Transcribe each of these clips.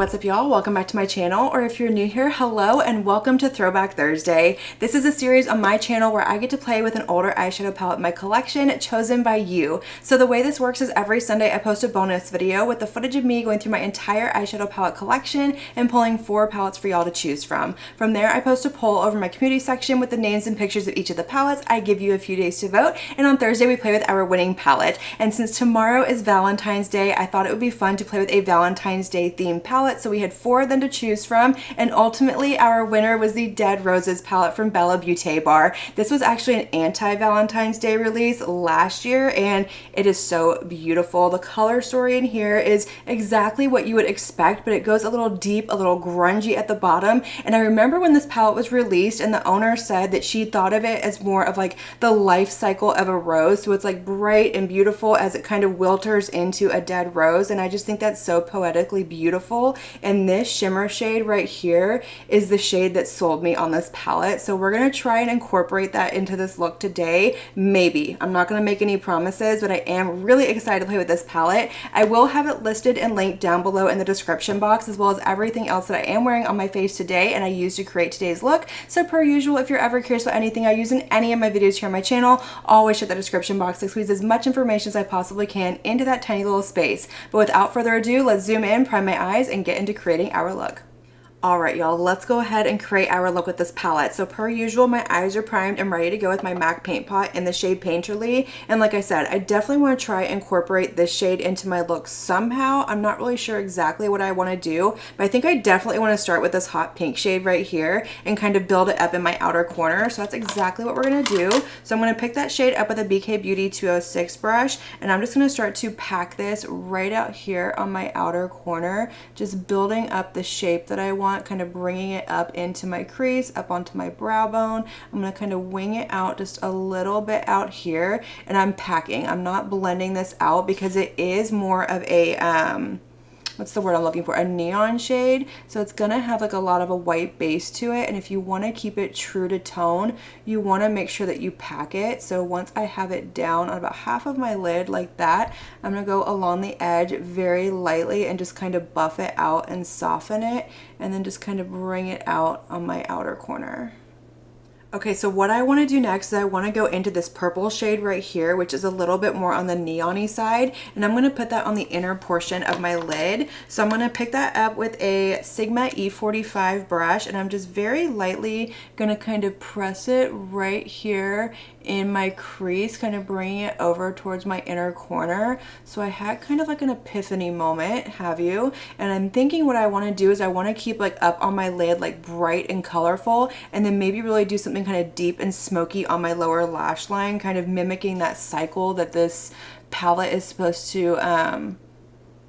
What's up y'all? Welcome back to my channel, or if you're new here, hello and welcome to Throwback Thursday. This is a series on my channel where I get to play with an older eyeshadow palette in my collection chosen by you. So the way this works is every Sunday I post a bonus video with the footage of me going through my entire eyeshadow palette collection and pulling 4 palettes for y'all to choose from. From there I post a poll over my community section with the names and pictures of each of the palettes. I give you a few days to vote, and on Thursday we play with our winning palette. And since tomorrow is Valentine's Day, I thought it would be fun to play with a Valentine's Day themed palette. So we had 4 of them to choose from, and ultimately our winner was the Dead Roses palette from Beauté bar. This was actually an anti-Valentine's Day release last year, and it is so beautiful. The color story in here is exactly what you would expect, but it goes a little deep, a little grungy at the bottom. And I remember when this palette was released and the owner said that she thought of it as more of like the life cycle of a rose. So it's like bright and beautiful as it kind of wilters into a dead rose, and I just think that's so poetically beautiful. And this shimmer shade right here is the shade that sold me on this palette. So we're gonna try and incorporate that into this look today. Maybe. I'm not gonna make any promises, but I am really excited to play with this palette. I will have it listed and linked down below in the description box, as well as everything else that I am wearing on my face today and I used to create today's look. So per usual, if you're ever curious about anything I use in any of my videos here on my channel, always check the description box to squeeze as much information as I possibly can into that tiny little space. But without further ado, let's zoom in, prime my eyes, and get into creating our look. Alright y'all, let's go ahead and create our look with this palette. So per usual, my eyes are primed and ready to go with my MAC paint pot in the shade Painterly. And like I said, I definitely want to try and incorporate this shade into my look somehow. I'm not really sure exactly what I want to do, but I think I definitely want to start with this hot pink shade right here and kind of build it up in my outer corner. So that's exactly what we're going to do. So I'm going to pick that shade up with a BK Beauty 206 brush, and I'm just going to start to pack this right out here on my outer corner, just building up the shape that I want, kind of bringing it up into my crease, up onto my brow bone. I'm going to kind of wing it out just a little bit out here, and I'm packing. I'm not blending this out because it is more of a what's the word I'm looking for? A neon shade. So it's gonna have like a lot of a white base to it, and if you want to keep it true to tone, you want to make sure that you pack it. So once I have it down on about half of my lid like that, I'm gonna go along the edge very lightly and just kind of buff it out and soften it, and then just kind of bring it out on my outer corner. Okay, so what I want to do next is I want to go into this purple shade right here, which is a little bit more on the neon-y side, and I'm going to put that on the inner portion of my lid. So I'm going to pick that up with a Sigma E45 brush, and I'm just very lightly going to kind of press it right here in my crease, kind of bringing it over towards my inner corner. So I had kind of like an epiphany moment, have you? And I'm thinking what I want to do is I want to keep like up on my lid like bright and colorful, and then maybe really do something kind of deep and smoky on my lower lash line, kind of mimicking that cycle that this palette is supposed to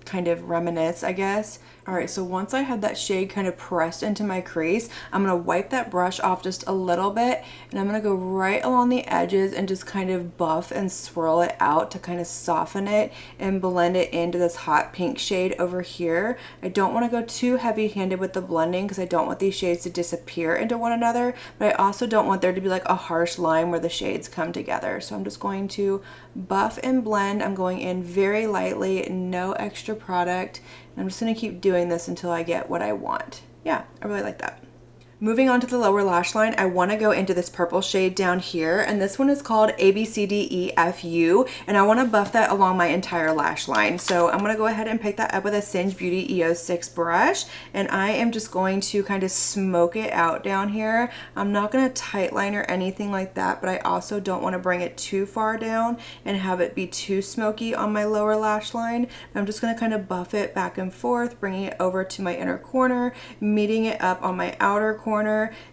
kind of reminisce, I guess. Alright, so once I had that shade kind of pressed into my crease, I'm going to wipe that brush off just a little bit, and I'm going to go right along the edges and just kind of buff and swirl it out to kind of soften it and blend it into this hot pink shade over here. I don't want to go too heavy-handed with the blending because I don't want these shades to disappear into one another, but I also don't want there to be like a harsh line where the shades come together. So I'm just going to buff and blend. I'm going in very lightly, no extra product. I'm just going to keep doing this until I get what I want. Yeah, I really like that. Moving on to the lower lash line, I want to go into this purple shade down here, and this one is called ABCDEFU, and I want to buff that along my entire lash line. So I'm going to go ahead and pick that up with a Singe Beauty EO6 brush, and I am just going to kind of smoke it out down here. I'm not going to tight line or anything like that, but I also don't want to bring it too far down and have it be too smoky on my lower lash line. I'm just going to kind of buff it back and forth, bringing it over to my inner corner, meeting it up on my outer corner,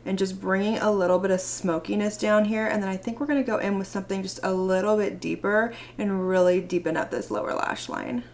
and just bringing a little bit of smokiness down here. And then I think we're going to go in with something just a little bit deeper and really deepen up this lower lash line.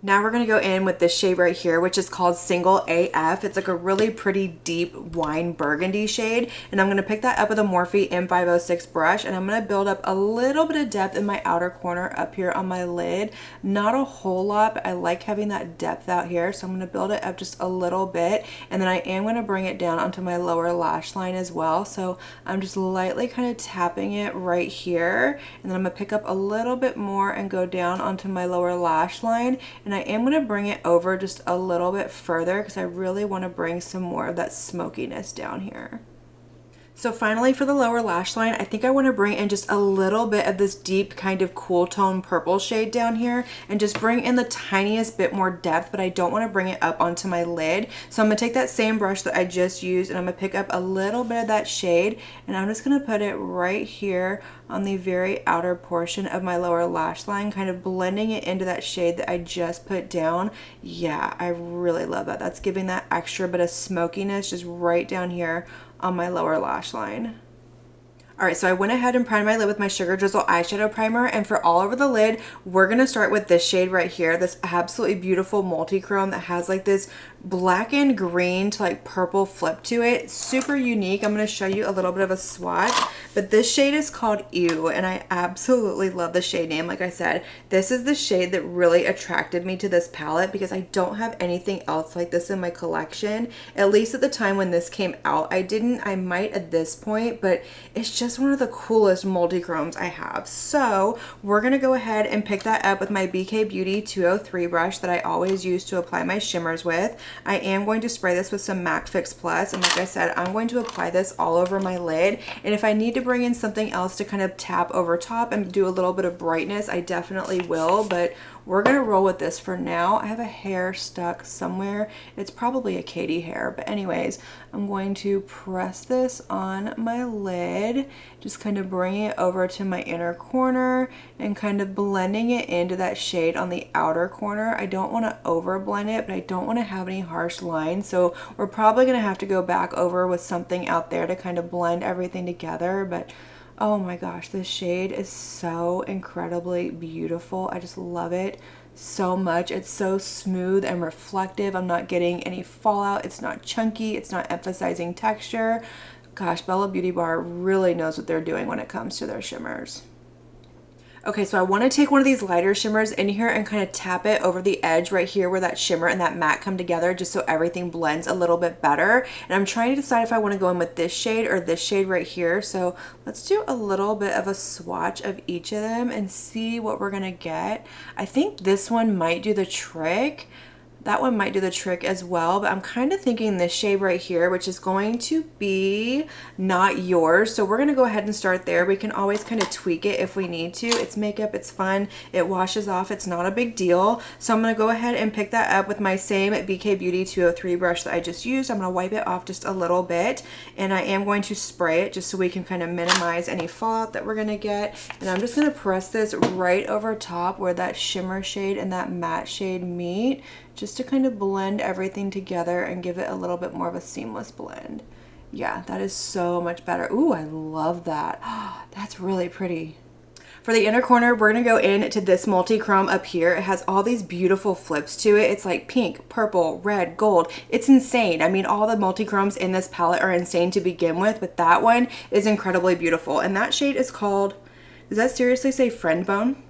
Now we're going to go in with this shade right here, which is called Single AF. It's like a really pretty deep wine burgundy shade, and I'm going to pick that up with a Morphe M506 brush, and I'm going to build up a little bit of depth in my outer corner up here on my lid. Not a whole lot, but I like having that depth out here, so I'm going to build it up just a little bit, and then I am going to bring it down onto my lower lash line as well. So I'm just lightly kind of tapping it right here, and then I'm going to pick up a little bit more and go down onto my lower lash line, and I am going to bring it over just a little bit further because I really want to bring some more of that smokiness down here. So finally, for the lower lash line, I think I want to bring in just a little bit of this deep kind of cool tone purple shade down here and just bring in the tiniest bit more depth, but I don't want to bring it up onto my lid. So I'm going to take that same brush that I just used and I'm going to pick up a little bit of that shade and I'm just going to put it right here on the very outer portion of my lower lash line, kind of blending it into that shade that I just put down. Yeah, I really love that. That's giving that extra bit of smokiness just right down here on my lower lash line. Alright, so I went ahead and primed my lid with my Sugar Drizzle eyeshadow primer, and for all over the lid, we're going to start with this shade right here, this absolutely beautiful multi-chrome that has like this black and green to like purple flip to it. Super unique. I'm going to show you a little bit of a swatch, but this shade is called Ew, and I absolutely love the shade name. Like I said, this is the shade that really attracted me to this palette because I don't have anything else like this in my collection, at least at the time when this came out. I might at this point, but it's just one of the coolest multi-chromes I have. So we're going to go ahead and pick that up with my BK Beauty 203 brush that I always use to apply my shimmers with. I am going to spray this with some MAC Fix Plus, and like I said, I'm going to apply this all over my lid, and if I need to bring in something else to kind of tap over top and do a little bit of brightness, I definitely will, but we're going to roll with this for now. I have a hair stuck somewhere. It's probably a Katie hair, but anyways, I'm going to press this on my lid, just kind of bringing it over to my inner corner and kind of blending it into that shade on the outer corner. I don't want to over blend it, but I don't want to have any harsh lines, so we're probably going to have to go back over with something out there to kind of blend everything together. But oh my gosh, this shade is so incredibly beautiful. I just love it so much. It's so smooth and reflective. I'm not getting any fallout. It's not chunky. It's not emphasizing texture. Gosh, Bella Beauty Bar really knows what they're doing when it comes to their shimmers. Okay, so I want to take one of these lighter shimmers in here and kind of tap it over the edge right here where that shimmer and that matte come together, just so everything blends a little bit better. And I'm trying to decide if I want to go in with this shade or this shade right here. So let's do a little bit of a swatch of each of them and see what we're going to get. I think this one might do the trick. That one might do the trick as well, but I'm kind of thinking this shade right here, which is going to be Not Yours. So we're going to go ahead and start there. We can always kind of tweak it if we need to. It's makeup, it's fun, it washes off, it's not a big deal. So I'm going to go ahead and pick that up with my same BK Beauty 203 brush that I just used. I'm going to wipe it off just a little bit, and I am going to spray it just so we can kind of minimize any fallout that we're going to get. And I'm just going to press this right over top where that shimmer shade and that matte shade meet, just to kind of blend everything together and give it a little bit more of a seamless blend. Yeah, that is so much better. Ooh, I love that. That's really pretty. For the inner corner, we're going to go into this multi-chrome up here. It has all these beautiful flips to it. It's like pink, purple, red, gold. It's insane. I mean, all the multi-chromes in this palette are insane to begin with, but that one is incredibly beautiful. And that shade is called, does that seriously say Friend Bone?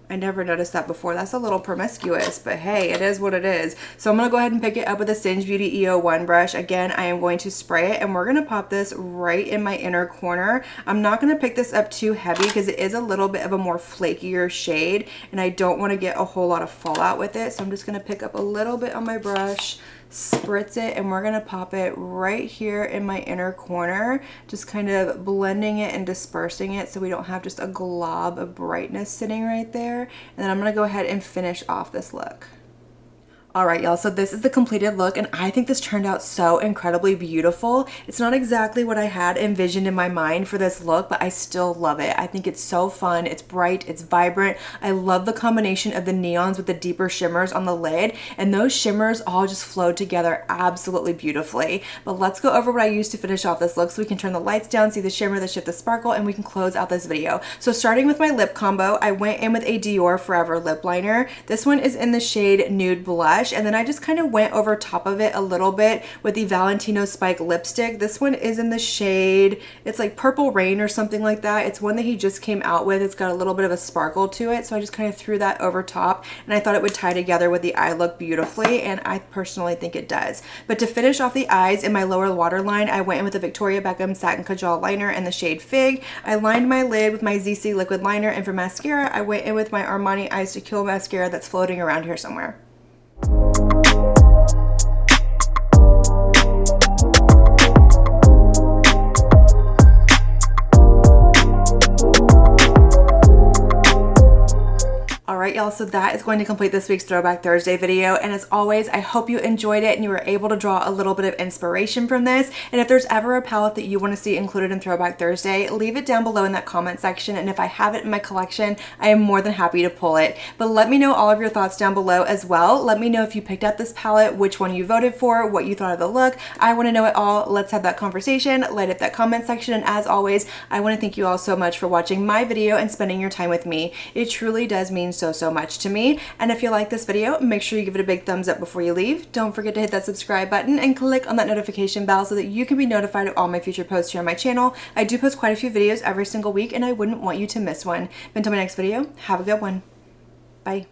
I never noticed that before. That's a little promiscuous, but hey, it is what it is. So I'm going to go ahead and pick it up with a Singe Beauty EO1 brush. Again, I am going to spray it, and we're going to pop this right in my inner corner. I'm not going to pick this up too heavy because it is a little bit of a more flakier shade, and I don't want to get a whole lot of fallout with it. So I'm just going to pick up a little bit on my brush, spritz it, and we're going to pop it right here in my inner corner, just kind of blending it and dispersing it so we don't have just a glob of brightness sitting right there. And then I'm going to go ahead and finish off this look. Alright y'all, so this is the completed look, and I think this turned out so incredibly beautiful. It's not exactly what I had envisioned in my mind for this look, but I still love it. I think it's so fun, it's bright, it's vibrant. I love the combination of the neons with the deeper shimmers on the lid, and those shimmers all just flowed together absolutely beautifully. But let's go over what I used to finish off this look so we can turn the lights down, see the shimmer, the shift, the sparkle, and we can close out this video. So starting with my lip combo, I went in with a Dior Forever lip liner. This one is in the shade Nude Blush, and then I just kind of went over top of it a little bit with the Valentino Spike lipstick. This one is in the shade, it's like Purple Rain or something like that. It's one that he just came out with. It's got a little bit of a sparkle to it, so I just kind of threw that over top, and I thought it would tie together with the eye look beautifully, and I personally think it does. But to finish off the eyes in my lower waterline, I went in with the Victoria Beckham Satin Kajal liner in the shade Fig. I lined my lid with my ZC liquid liner, and for mascara, I went in with my Armani Eyes to Kill mascara that's floating around here somewhere. right, y'all, so that is going to complete this week's Throwback Thursday video. And as always, I hope you enjoyed it and you were able to draw a little bit of inspiration from this. And if there's ever a palette that you want to see included in Throwback Thursday, leave it down below in that comment section. And if I have it in my collection, I am more than happy to pull it. But let me know all of your thoughts down below as well. Let me know if you picked out this palette, which one you voted for, what you thought of the look. I want to know it all. Let's have that conversation. Light up that comment section. And as always, I want to thank you all so much for watching my video and spending your time with me. It truly does mean so much to me. And if you like this video, make sure you give it a big thumbs up before you leave. Don't forget to hit that subscribe button and click on that notification bell so that you can be notified of all my future posts here on my channel. I do post quite a few videos every single week and I wouldn't want you to miss one. But until my next video, have a good one. Bye.